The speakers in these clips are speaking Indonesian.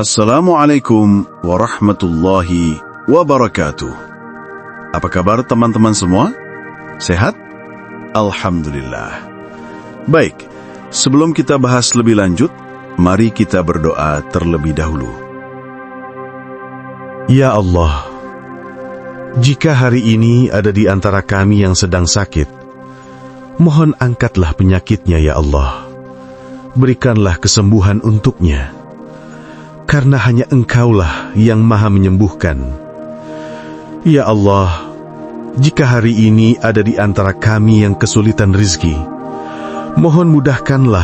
Assalamualaikum warahmatullahi wabarakatuh. Apa kabar teman-teman semua? Sehat? Alhamdulillah. Baik, sebelum kita bahas lebih lanjut, mari kita berdoa terlebih dahulu. Ya Allah, jika hari ini ada di antara kami yang sedang sakit, mohon angkatlah penyakitnya ya Allah. Berikanlah kesembuhan untuknya. Karena hanya Engkaulah yang Maha menyembuhkan. Ya Allah, jika hari ini ada di antara kami yang kesulitan rizki, mohon mudahkanlah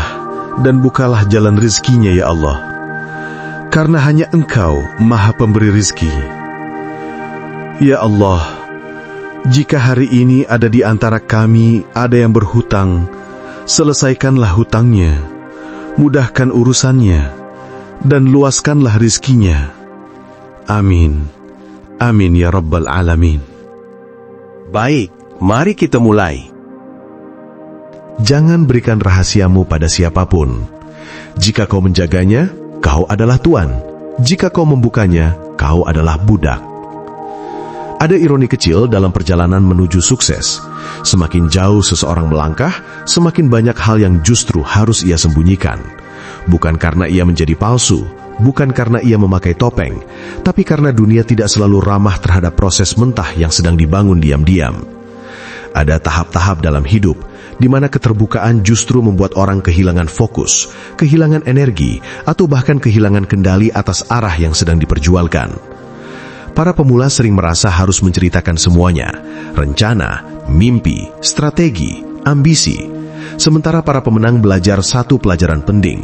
dan bukalah jalan rizkinya ya Allah. Karena hanya Engkau Maha pemberi rizki. Ya Allah, jika hari ini ada di antara kami ada yang berhutang, selesaikanlah hutangnya, mudahkan urusannya, dan luaskanlah rizkinya. Amin. Amin ya Rabbal Alamin. Baik, mari kita mulai. Jangan berikan rahasiamu pada siapapun. Jika kau menjaganya, kau adalah tuan. Jika kau membukanya, kau adalah budak. Ada ironi kecil dalam perjalanan menuju sukses. Semakin jauh seseorang melangkah, semakin banyak hal yang justru harus ia sembunyikan. Bukan karena ia menjadi palsu, bukan karena ia memakai topeng, tapi karena dunia tidak selalu ramah terhadap proses mentah yang sedang dibangun diam-diam. Ada tahap-tahap dalam hidup, di mana keterbukaan justru membuat orang kehilangan fokus, kehilangan energi, atau bahkan kehilangan kendali atas arah yang sedang diperjualkan. Para pemula sering merasa harus menceritakan semuanya, rencana, mimpi, strategi, ambisi. Sementara para pemenang belajar satu pelajaran penting,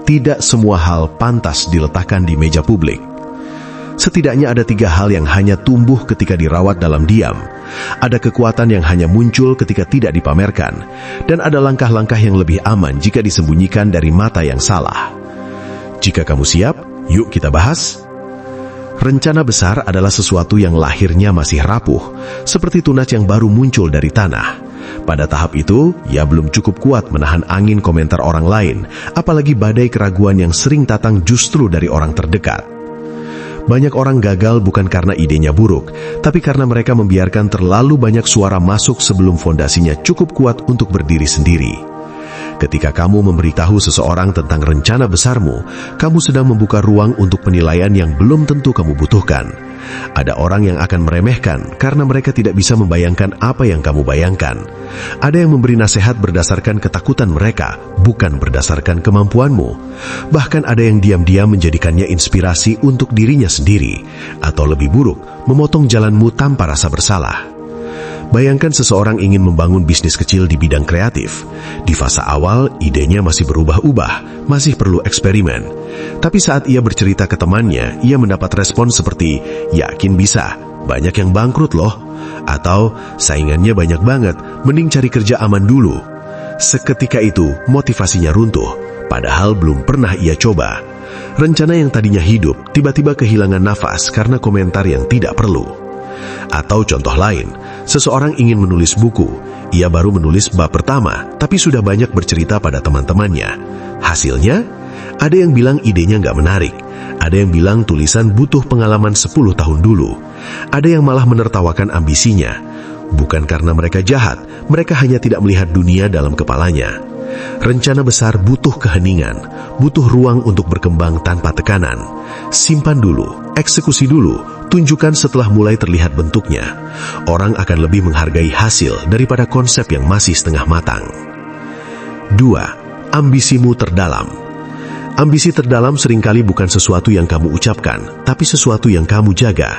tidak semua hal pantas diletakkan di meja publik. Setidaknya ada 3 hal yang hanya tumbuh ketika dirawat dalam diam. Ada kekuatan yang hanya muncul ketika tidak dipamerkan. Dan ada langkah-langkah yang lebih aman jika disembunyikan dari mata yang salah. Jika kamu siap, yuk kita bahas. Rencana besar adalah sesuatu yang lahirnya masih rapuh, seperti tunas yang baru muncul dari tanah. Pada tahap itu, ia belum cukup kuat menahan angin komentar orang lain, apalagi badai keraguan yang sering datang justru dari orang terdekat. Banyak orang gagal bukan karena idenya buruk, tapi karena mereka membiarkan terlalu banyak suara masuk sebelum fondasinya cukup kuat untuk berdiri sendiri. Ketika kamu memberitahu seseorang tentang rencana besarmu, kamu sedang membuka ruang untuk penilaian yang belum tentu kamu butuhkan. Ada orang yang akan meremehkan karena mereka tidak bisa membayangkan apa yang kamu bayangkan. Ada yang memberi nasihat berdasarkan ketakutan mereka, bukan berdasarkan kemampuanmu. Bahkan ada yang diam-diam menjadikannya inspirasi untuk dirinya sendiri, atau lebih buruk, memotong jalanmu tanpa rasa bersalah. Bayangkan seseorang ingin membangun bisnis kecil di bidang kreatif. Di fase awal, idenya masih berubah-ubah, masih perlu eksperimen. Tapi saat ia bercerita ke temannya, ia mendapat respon seperti, "Yakin bisa, banyak yang bangkrut loh." Atau, "Saingannya banyak banget, mending cari kerja aman dulu." Seketika itu, motivasinya runtuh, padahal belum pernah ia coba. Rencana yang tadinya hidup, tiba-tiba kehilangan nafas karena komentar yang tidak perlu. Atau contoh lain, seseorang ingin menulis buku. Ia baru menulis bab pertama, tapi sudah banyak bercerita pada teman-temannya. Hasilnya, ada yang bilang idenya nggak menarik. Ada yang bilang tulisan butuh pengalaman 10 tahun dulu. Ada yang malah menertawakan ambisinya. Bukan karena mereka jahat, mereka hanya tidak melihat dunia dalam kepalanya. Rencana besar butuh keheningan, butuh ruang untuk berkembang tanpa tekanan. Simpan dulu, eksekusi dulu, tunjukkan setelah mulai terlihat bentuknya. Orang akan lebih menghargai hasil daripada konsep yang masih setengah matang. 2. Ambisimu terdalam. Ambisi terdalam seringkali bukan sesuatu yang kamu ucapkan, tapi sesuatu yang kamu jaga.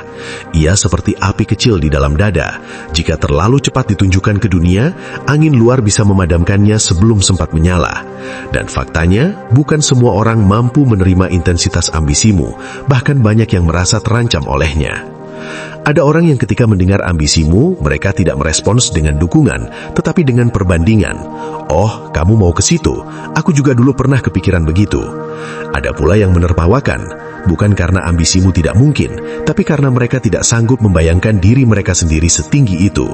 Ia seperti api kecil di dalam dada. Jika terlalu cepat ditunjukkan ke dunia, angin luar bisa memadamkannya sebelum sempat menyala. Dan faktanya, bukan semua orang mampu menerima intensitas ambisimu, bahkan banyak yang merasa terancam olehnya. Ada orang yang ketika mendengar ambisimu, mereka tidak merespons dengan dukungan, tetapi dengan perbandingan. "Oh, kamu mau ke situ? Aku juga dulu pernah kepikiran begitu." Ada pula yang menertawakan, bukan karena ambisimu tidak mungkin, tapi karena mereka tidak sanggup membayangkan diri mereka sendiri setinggi itu.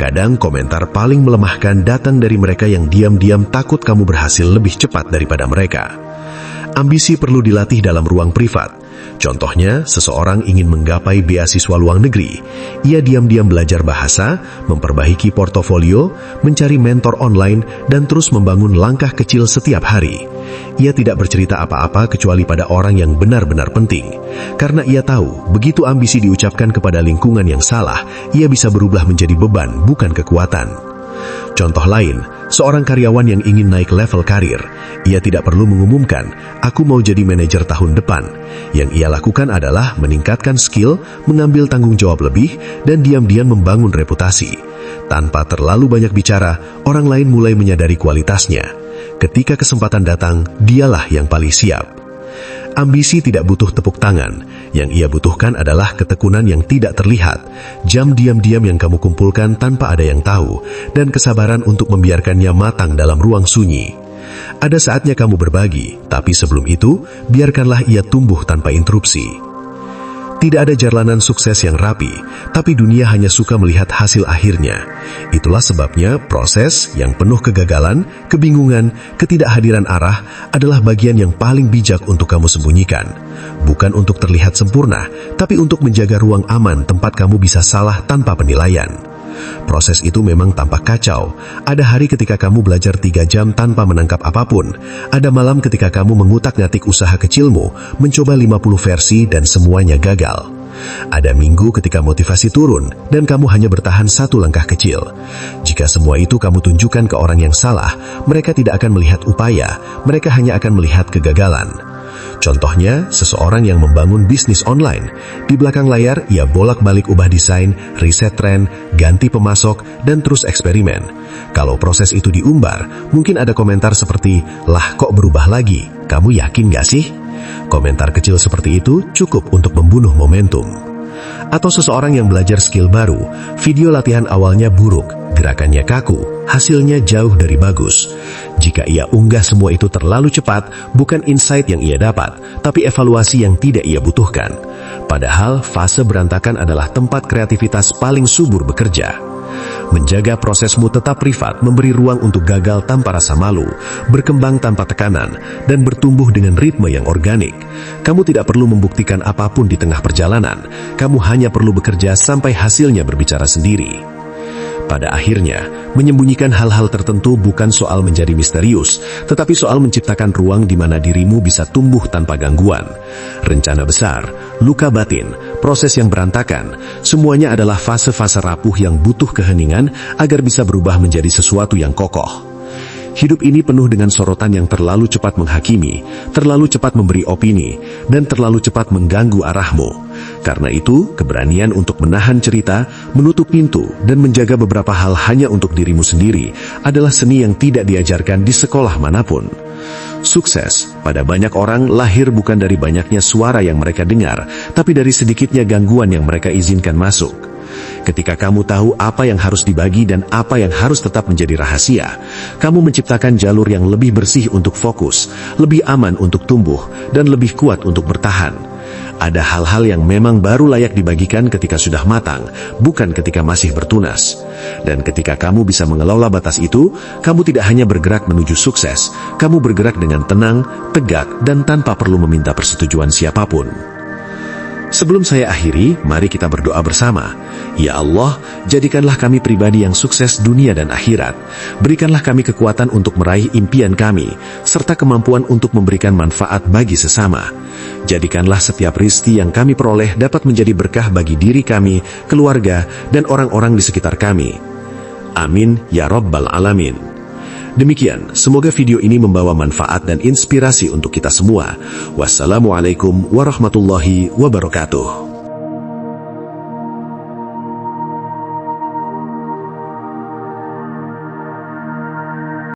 Kadang komentar paling melemahkan datang dari mereka yang diam-diam takut kamu berhasil lebih cepat daripada mereka. Ambisi perlu dilatih dalam ruang privat. Contohnya, seseorang ingin menggapai beasiswa luar negeri. Ia diam-diam belajar bahasa, memperbaiki portofolio, mencari mentor online, dan terus membangun langkah kecil setiap hari. Ia tidak bercerita apa-apa kecuali pada orang yang benar-benar penting. Karena ia tahu, begitu ambisi diucapkan kepada lingkungan yang salah, ia bisa berubah menjadi beban, bukan kekuatan. Contoh lain, seorang karyawan yang ingin naik level karir. Ia tidak perlu mengumumkan, "Aku mau jadi manajer tahun depan." Yang ia lakukan adalah meningkatkan skill, mengambil tanggung jawab lebih, dan diam-diam membangun reputasi. Tanpa terlalu banyak bicara, orang lain mulai menyadari kualitasnya. Ketika kesempatan datang, dialah yang paling siap. Ambisi tidak butuh tepuk tangan. Yang ia butuhkan adalah ketekunan yang tidak terlihat, jam diam-diam yang kamu kumpulkan tanpa ada yang tahu, dan kesabaran untuk membiarkannya matang dalam ruang sunyi. Ada saatnya kamu berbagi, tapi sebelum itu, biarkanlah ia tumbuh tanpa interupsi. Tidak ada jalanan sukses yang rapi, tapi dunia hanya suka melihat hasil akhirnya. Itulah sebabnya proses yang penuh kegagalan, kebingungan, ketidakhadiran arah adalah bagian yang paling bijak untuk kamu sembunyikan. Bukan untuk terlihat sempurna, tapi untuk menjaga ruang aman tempat kamu bisa salah tanpa penilaian. Proses itu memang tampak kacau. Ada hari ketika kamu belajar 3 jam tanpa menangkap apapun. Ada malam ketika kamu mengutak-ngatik usaha kecilmu, mencoba 50 versi dan semuanya gagal. Ada minggu ketika motivasi turun dan kamu hanya bertahan 1 langkah kecil. Jika semua itu kamu tunjukkan ke orang yang salah, mereka tidak akan melihat upaya, mereka hanya akan melihat kegagalan. Contohnya, seseorang yang membangun bisnis online. Di belakang layar, ia bolak-balik ubah desain, riset tren, ganti pemasok, dan terus eksperimen. Kalau proses itu diumbar, mungkin ada komentar seperti, "Lah kok berubah lagi? Kamu yakin gak sih?" Komentar kecil seperti itu cukup untuk membunuh momentum. Atau seseorang yang belajar skill baru, video latihan awalnya buruk, gerakannya kaku, hasilnya jauh dari bagus. Jika ia unggah semua itu terlalu cepat, bukan insight yang ia dapat, tapi evaluasi yang tidak ia butuhkan. Padahal fase berantakan adalah tempat kreativitas paling subur bekerja. Menjaga prosesmu tetap privat memberi ruang untuk gagal tanpa rasa malu, berkembang tanpa tekanan, dan bertumbuh dengan ritme yang organik. Kamu tidak perlu membuktikan apapun di tengah perjalanan, kamu hanya perlu bekerja sampai hasilnya berbicara sendiri. Pada akhirnya, menyembunyikan hal-hal tertentu bukan soal menjadi misterius, tetapi soal menciptakan ruang di mana dirimu bisa tumbuh tanpa gangguan. Rencana besar, luka batin, proses yang berantakan, semuanya adalah fase-fase rapuh yang butuh keheningan agar bisa berubah menjadi sesuatu yang kokoh. Hidup ini penuh dengan sorotan yang terlalu cepat menghakimi, terlalu cepat memberi opini, dan terlalu cepat mengganggu arahmu. Karena itu, keberanian untuk menahan cerita, menutup pintu, dan menjaga beberapa hal hanya untuk dirimu sendiri adalah seni yang tidak diajarkan di sekolah manapun. Sukses pada banyak orang lahir bukan dari banyaknya suara yang mereka dengar, tapi dari sedikitnya gangguan yang mereka izinkan masuk. Ketika kamu tahu apa yang harus dibagi dan apa yang harus tetap menjadi rahasia, kamu menciptakan jalur yang lebih bersih untuk fokus, lebih aman untuk tumbuh, dan lebih kuat untuk bertahan. Ada hal-hal yang memang baru layak dibagikan ketika sudah matang, bukan ketika masih bertunas. Dan ketika kamu bisa mengelola batas itu, kamu tidak hanya bergerak menuju sukses, kamu bergerak dengan tenang, tegak, dan tanpa perlu meminta persetujuan siapapun. Sebelum saya akhiri, mari kita berdoa bersama. Ya Allah, jadikanlah kami pribadi yang sukses dunia dan akhirat. Berikanlah kami kekuatan untuk meraih impian kami, serta kemampuan untuk memberikan manfaat bagi sesama. Jadikanlah setiap rizki yang kami peroleh dapat menjadi berkah bagi diri kami, keluarga, dan orang-orang di sekitar kami. Amin, ya Rabbal Alamin. Demikian, semoga video ini membawa manfaat dan inspirasi untuk kita semua. Wassalamualaikum warahmatullahi wabarakatuh.